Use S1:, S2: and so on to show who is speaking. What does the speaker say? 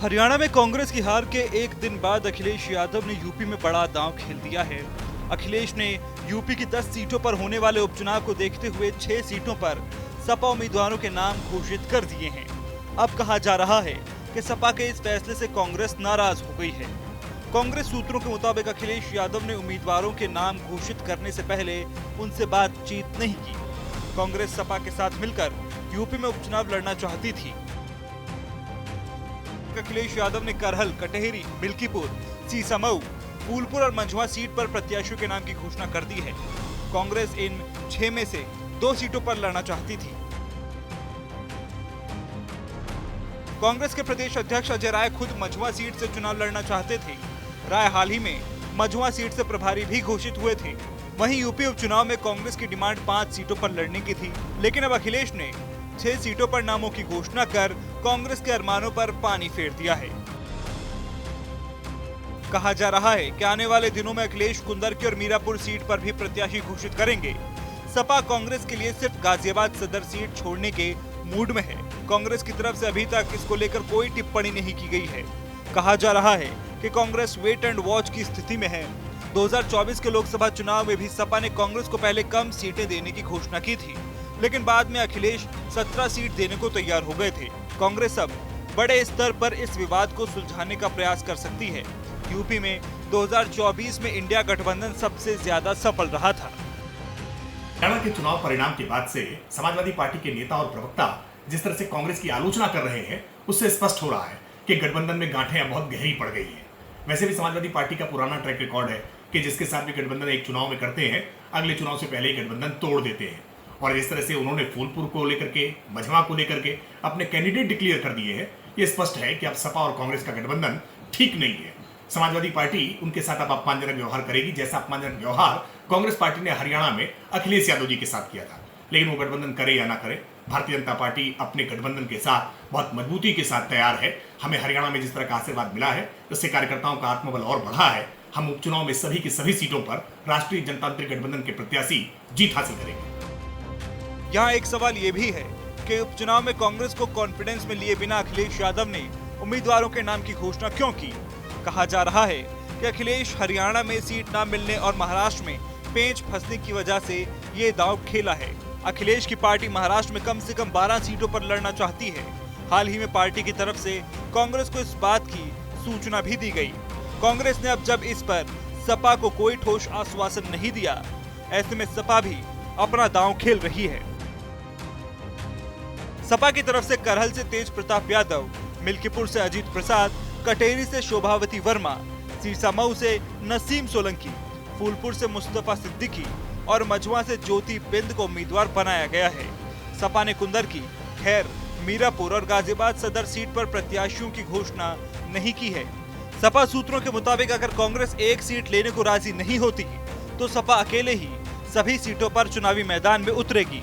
S1: हरियाणा में कांग्रेस की हार के एक दिन बाद अखिलेश यादव ने यूपी में बड़ा दांव खेल दिया है। अखिलेश ने यूपी की 10 सीटों पर होने वाले उपचुनाव को देखते हुए 6 सीटों पर सपा उम्मीदवारों के नाम घोषित कर दिए हैं। अब कहा जा रहा है कि सपा के इस फैसले से कांग्रेस नाराज हो गई है। कांग्रेस सूत्रों के मुताबिक अखिलेश यादव ने उम्मीदवारों के नाम घोषित करने से पहले उनसे बातचीत नहीं की। कांग्रेस सपा के साथ मिलकर यूपी में उपचुनाव लड़ना चाहती थी। अखिलेश यादव ने करहल, कटेहरी, मिल्कीपुर, सीसामऊ, फूलपुर और मंझवा सीट पर प्रत्याशियों के नाम की घोषणा कर दी है। कांग्रेस इन 6 में से 2 सीटों पर लड़ना चाहती थी। कांग्रेस के प्रदेश अध्यक्ष अजय राय खुद मंझवा सीट से चुनाव लड़ना चाहते थे। राय हाल ही में मंझवा सीट से प्रभारी भी घोषित हुए थे। वहीं यूपी उपचुनाव में कांग्रेस की डिमांड 5 सीटों पर लड़ने की थी, लेकिन अब अखिलेश ने 6 सीटों पर नामों की घोषणा कर कांग्रेस के अरमानों पर पानी फेर दिया है। कहा जा रहा है कि आने वाले दिनों में अखिलेश कुंदरकी और मीरापुर सीट पर भी प्रत्याशी घोषित करेंगे। सपा कांग्रेस के लिए सिर्फ गाजियाबाद सदर सीट छोड़ने के मूड में है। कांग्रेस की तरफ से अभी तक इसको लेकर कोई टिप्पणी नहीं की गई है। कहा जा रहा है कि कांग्रेस वेट एंड वॉच की स्थिति में है। 2024 के लोकसभा चुनाव में भी सपा ने कांग्रेस को पहले कम सीटें देने की घोषणा की थी, लेकिन बाद में अखिलेश 17 सीट देने को तैयार हो गए थे। कांग्रेस अब बड़े स्तर पर इस विवाद को सुलझाने का प्रयास कर सकती है। यूपी में 2024 में इंडिया गठबंधन सबसे ज्यादा सफल रहा था।
S2: हरियाणा के चुनाव परिणाम के बाद से समाजवादी पार्टी के नेता और प्रवक्ता जिस तरह से कांग्रेस की आलोचना कर रहे हैं, उससे स्पष्ट हो रहा है कि गठबंधन में गांठें अब बहुत गहरी पड़ गई हैं। वैसे भी समाजवादी पार्टी का पुराना ट्रैक रिकॉर्ड है कि जिसके साथ भी गठबंधन एक चुनाव में करते हैं, अगले चुनाव से पहले ही गठबंधन तोड़ देते हैं। और इस तरह से उन्होंने फूलपुर को लेकर के, मंझवा को लेकर के अपने कैंडिडेट डिक्लेयर कर दिए हैं। ये स्पष्ट है कि अब सपा और कांग्रेस का गठबंधन ठीक नहीं है। समाजवादी पार्टी उनके साथ अब अपमानजनक व्यवहार करेगी, जैसा अपमानजनक व्यवहार कांग्रेस पार्टी ने हरियाणा में अखिलेश यादव जी के साथ किया था। लेकिन वो गठबंधन करे या ना करे, भारतीय जनता पार्टी अपने गठबंधन के साथ बहुत मजबूती के साथ तैयार है। हमें हरियाणा में जिस तरह का आशीर्वाद मिला है, उससे कार्यकर्ताओं का आत्मबल और बढ़ा है। हम उपचुनाव में सभी की सभी सीटों पर राष्ट्रीय जनतांत्रिक गठबंधन के प्रत्याशी जीत हासिल करेंगे।
S1: यहाँ एक सवाल ये भी है कि उपचुनाव में कांग्रेस को कॉन्फिडेंस में लिए बिना अखिलेश यादव ने उम्मीदवारों के नाम की घोषणा क्यों की। कहा जा रहा है कि अखिलेश हरियाणा में सीट न मिलने और महाराष्ट्र में पेंच फंसने की वजह से ये दांव खेला है। अखिलेश की पार्टी महाराष्ट्र में कम से कम 12 सीटों पर लड़ना चाहती है। हाल ही में पार्टी की तरफ से कांग्रेस को इस बात की सूचना भी दी गई। कांग्रेस ने अब जब इस पर सपा को कोई ठोस आश्वासन नहीं दिया, ऐसे में सपा भी अपना दांव खेल रही है। सपा की तरफ से करहल से तेज प्रताप यादव, मिल्कीपुर से अजीत प्रसाद, कटेहरी से शोभावती वर्मा, सीसामऊ से नसीम सोलंकी, फूलपुर से मुस्तफा सिद्दीकी और मंझवा से ज्योति बिंद को उम्मीदवार बनाया गया है। सपा ने कुंदरकी, खैर, मीरापुर और गाजियाबाद सदर सीट पर प्रत्याशियों की घोषणा नहीं की है। सपा सूत्रों के मुताबिक अगर कांग्रेस एक सीट लेने को राजी नहीं होती तो सपा अकेले ही सभी सीटों पर चुनावी मैदान में उतरेगी।